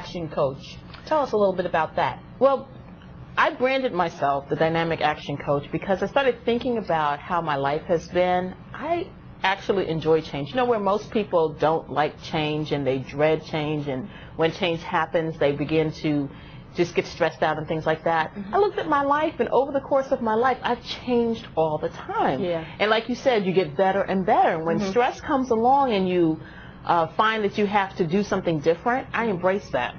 action coach. Tell us a little bit about that. Well, I branded myself the dynamic action coach because I started thinking about how my life has been. I actually enjoy change. You know, where most people don't like change and they dread change, and when change happens they begin to just get stressed out and things like that. I looked at my life, and over the course of my life I've changed all the time. And like you said, you get better and better. And when stress comes along and you find that you have to do something different, I embrace that.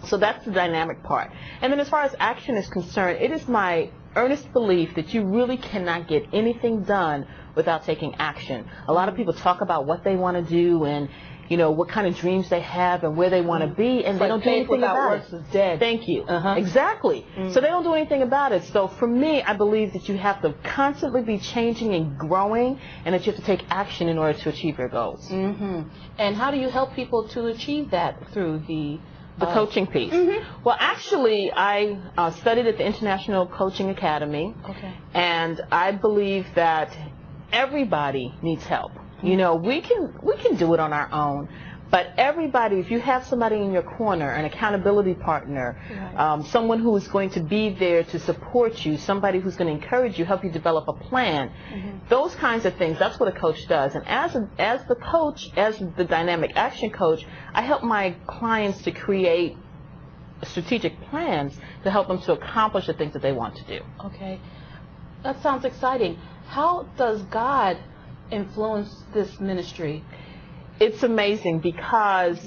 So that's the dynamic part. And then as far as action is concerned, it is my earnest belief that you really cannot get anything done without taking action. A lot of people talk about what they want to do and, you know, what kind of dreams they have and where they want to be, and they don't do anything about it. Is dead. Thank you. Exactly. So they don't do anything about it. So for me, I believe that you have to constantly be changing and growing, and that you have to take action in order to achieve your goals. And how do you help people to achieve that through the coaching piece? Well, actually, I studied at the International Coaching Academy, and I believe that everybody needs help. You know, we can do it on our own, but everybody, if you have somebody in your corner, an accountability partner, someone who is going to be there to support you, somebody who's going to encourage you, help you develop a plan, those kinds of things, that's what a coach does. And as the coach, as the dynamic action coach, I help my clients to create strategic plans to help them to accomplish the things that they want to do. That sounds exciting. How does God influence this ministry? It's amazing because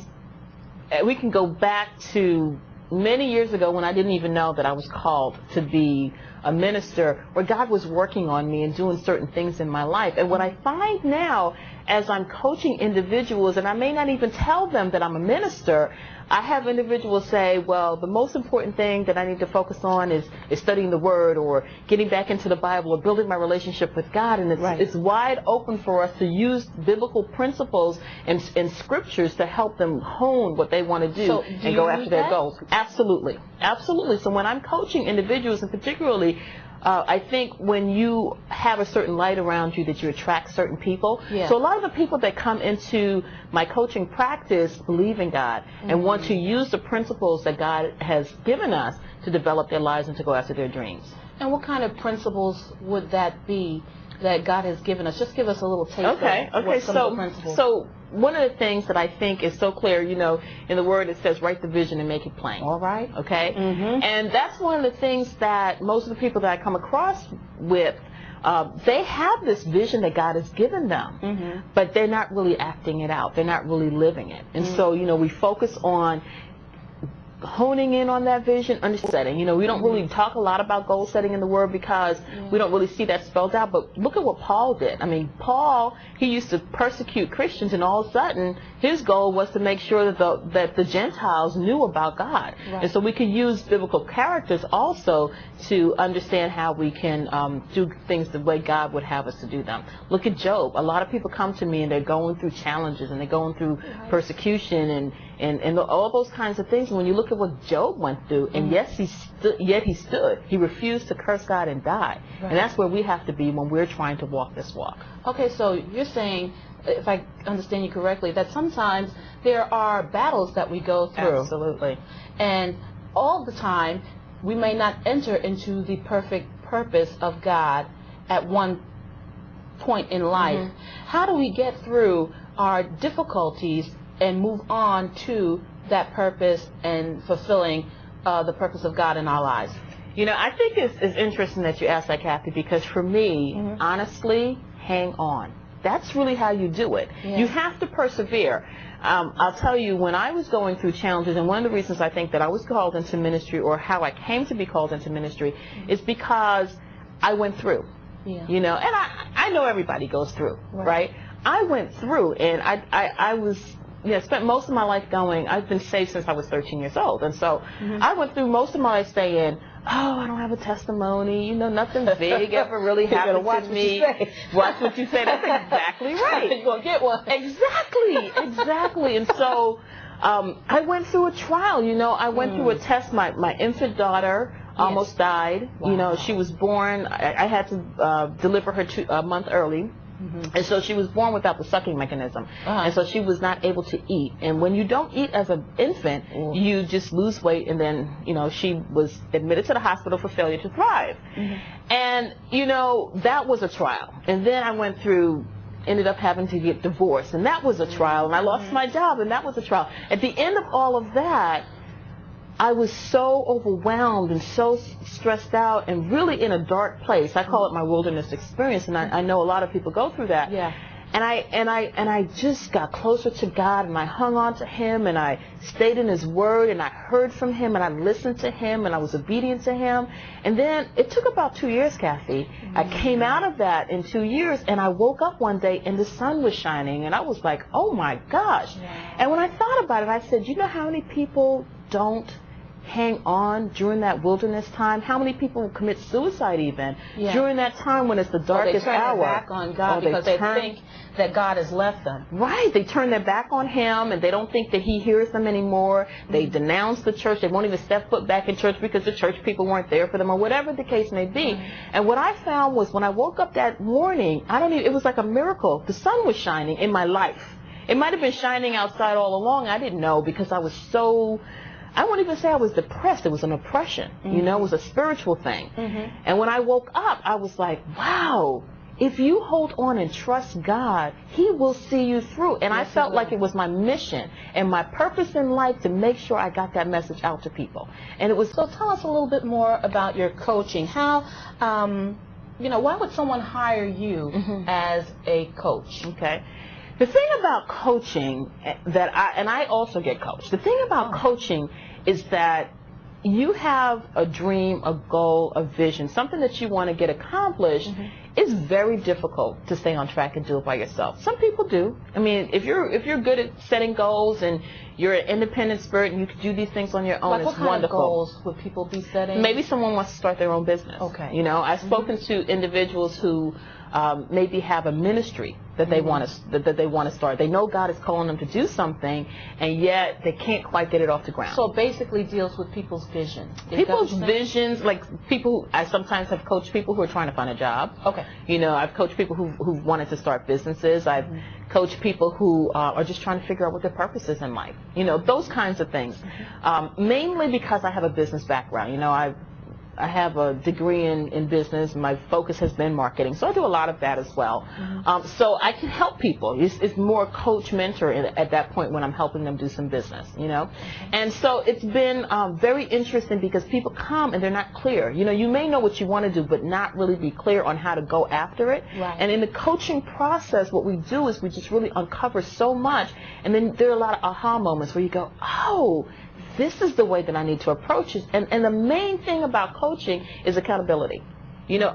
we can go back to many years ago when I didn't even know that I was called to be a minister, where God was working on me and doing certain things in my life. And what I find now, as I'm coaching individuals, and I may not even tell them that I'm a minister, I have individuals say, well, the most important thing that I need to focus on is studying the Word, or getting back into the Bible, or building my relationship with God. And it's wide open for us to use biblical principles and scriptures to help them hone what they want to do and go after their goals. Absolutely. Absolutely. So when I'm coaching individuals, and particularly I think when you have a certain light around you, that you attract certain people. So a lot of the people that come into my coaching practice believe in God and want to use the principles that God has given us to develop their lives and to go after their dreams. And what kind of principles would that be that God has given us? Just give us a little taste of some of the principles. So one of the things that I think is so clear, you know, in the Word it says, write the vision and make it plain. And that's one of the things that most of the people that I come across with, they have this vision that God has given them, but they're not really acting it out. They're not really living it. And so, you know, we focus on honing in on that vision, understanding. You know, we don't really talk a lot about goal setting in the Word because we don't really see that spelled out. But look at what Paul did. I mean, Paul, he used to persecute Christians, and all of a sudden his goal was to make sure that the Gentiles knew about God. And so we can use biblical characters also to understand how we can do things the way God would have us to do them. Look at Job. A lot of people come to me and they're going through challenges and they're going through persecution and all those kinds of things. And when you look at what Job went through, and yet he stood. He refused to curse God and die. And that's where we have to be when we're trying to walk this walk. Okay, so you're saying, if I understand you correctly, that sometimes there are battles that we go through. Absolutely. And all the time, we may not enter into the perfect purpose of God at one point in life. How do we get through our difficulties and move on to that purpose and fulfilling the purpose of God in our lives? You know, I think it's interesting that you asked that, Kathy, because for me, honestly, hang on. That's really how you do it. You have to persevere. I'll tell you, when I was going through challenges, and one of the reasons I think that I was called into ministry, or how I came to be called into ministry, is because I went through. You know, and I know everybody goes through, right? I went through, and I was, you know, spent most of my life going, I've been saved since I was 13 years old. And so I went through most of my life saying, oh, I don't have a testimony. You know, nothing big ever really happened to me. Watch what you say. That's exactly right. You're going to get one. Exactly. And so I went through a trial. You know, I went through a test. My infant daughter almost died. You know, she was born. I had to deliver her a month early. And so she was born without the sucking mechanism. And so she was not able to eat. And when you don't eat as an infant, you just lose weight. And then, she was admitted to the hospital for failure to thrive. And, that was a trial. And then I ended up having to get divorced. And that was a trial. And I lost my job. And that was a trial. At the end of all of that, I was so overwhelmed and so stressed out and really in a dark place. I call it my wilderness experience, and I know a lot of people go through that. Yeah. And I just got closer to God, and I hung on to Him, and I stayed in His Word, and I heard from Him, and I listened to Him, and I was obedient to Him. And then it took about 2 years, Kathy. I came out of that in 2 years, and I woke up one day, and the sun was shining, and I was like, oh my gosh. And when I thought about it, I said, you know how many people don't hang on during that wilderness time? How many people commit suicide even during that time when it's the darkest hour? They turn their back on God because they think that God has left them. Right. They turn their back on Him, and they don't think that He hears them anymore. They denounce the church. They won't even step foot back in church because the church people weren't there for them, or whatever the case may be. And what I found was when I woke up that morning, it was like a miracle. The sun was shining in my life. It might have been shining outside all along. I didn't know because I was so... I won't even say I was depressed. It was an oppression. It was a spiritual thing. And when I woke up, I was like, wow, if you hold on and trust God, He will see you through. And I felt like it was my mission and my purpose in life to make sure I got that message out to people. And it was... So tell us a little bit more about your coaching. How, why would someone hire you as a coach? Okay. The thing about coaching and I also get coached. The thing about coaching is that you have a dream, a goal, a vision, something that you want to get accomplished. It's very difficult to stay on track and do it by yourself. Some people do. I mean, if you're good at setting goals and you're an independent spirit and you can do these things on your own, it's wonderful. What kind of goals would people be setting? Maybe someone wants to start their own business. Okay. I've spoken to individuals who maybe have a ministry that they want to start. They know God is calling them to do something, and yet they can't quite get it off the ground. So it basically deals with people's vision. People's visions, like people. I sometimes have coached people who are trying to find a job. Okay. I've coached people who've wanted to start businesses. I've coached people who are just trying to figure out what their purpose is in life. Those kinds of things. Mainly because I have a business background. I have a degree in business. My focus has been marketing, so I do a lot of that as well. So I can help people. It's more coach mentor at that point when I'm helping them do some business, And so it's been very interesting because people come and they're not clear. You may know what you want to do, but not really be clear on how to go after it. Right. And in the coaching process, what we do is we just really uncover so much, and then there are a lot of aha moments where you go, oh, this is the way that I need to approach it. And the main thing about coaching is accountability.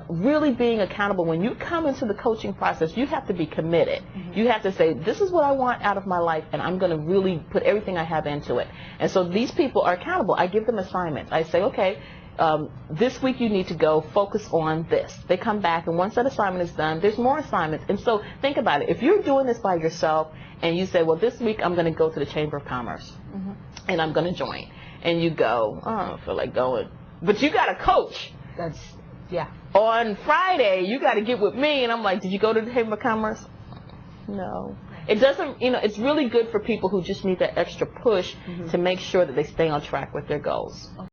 Really being accountable. When you come into the coaching process, you have to be committed. You have to say, this is what I want out of my life, and I'm going to really put everything I have into it. And so these people are accountable. I give them assignments. I say, okay, this week you need to go focus on this. They come back, and once that assignment is done, there's more assignments. And so think about it. If you're doing this by yourself and you say, well, this week I'm going to go to the Chamber of Commerce and I'm going to join, and you go, oh, I don't feel like going. But you got a coach. On Friday, you got to get with me. And I'm like, did you go to the Chamber of Commerce? No. It doesn't, it's really good for people who just need that extra push to make sure that they stay on track with their goals.